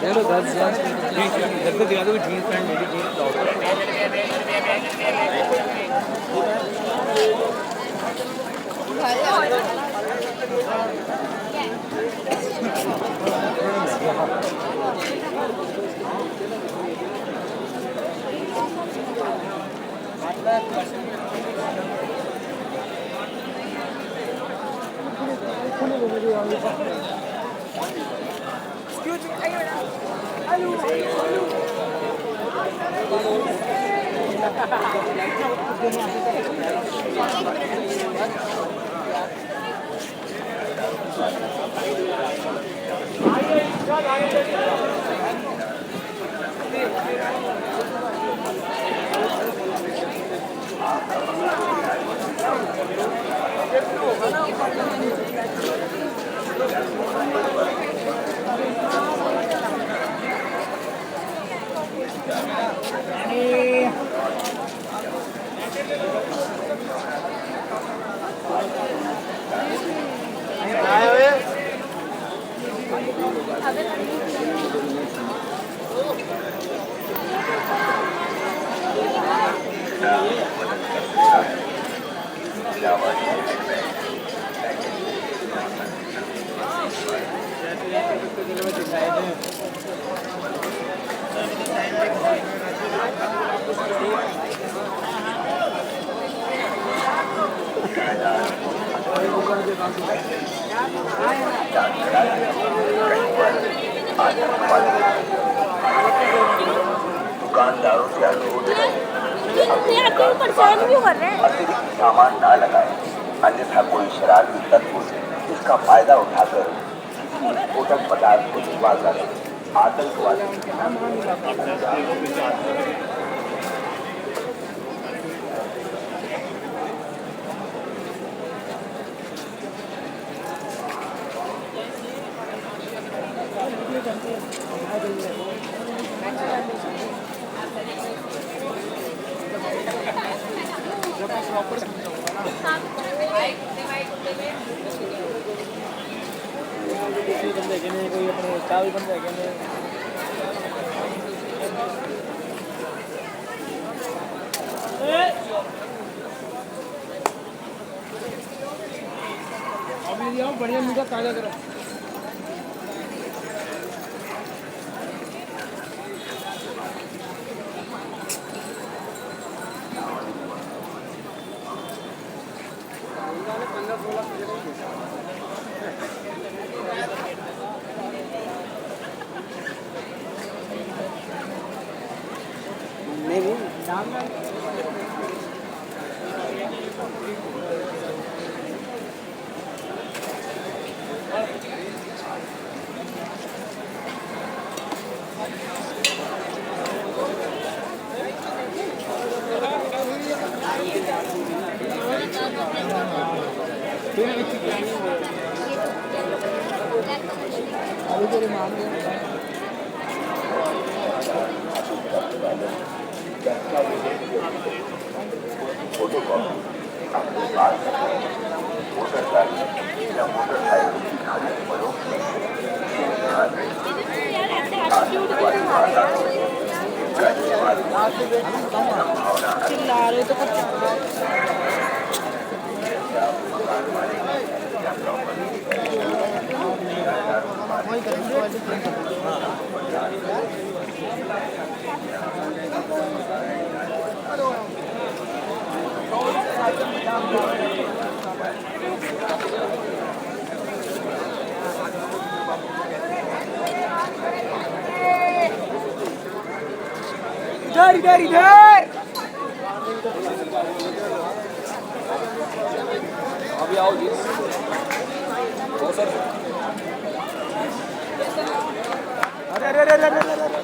देखो 10 जब तक दिखा दो कि जीन्स पैंट मेरी जीन्स दुकानदारों से अनुरोध है परेशान क्यों कर रहे हैं? अतिरिक्त सामान न लगाए, अन्यथा कोई शरारती तत्व इसका फायदा उठाकर किसी विस्फोटक पदार्थ को छिपाकर आतंकवादी कोई अपने चावल बन जाएगा बढ़िया मीठा ताजा करो चिल्ला रहे तो कुछ इधर इधर इधर अभी आओ जी सर अरे अरे अरे अरे अरे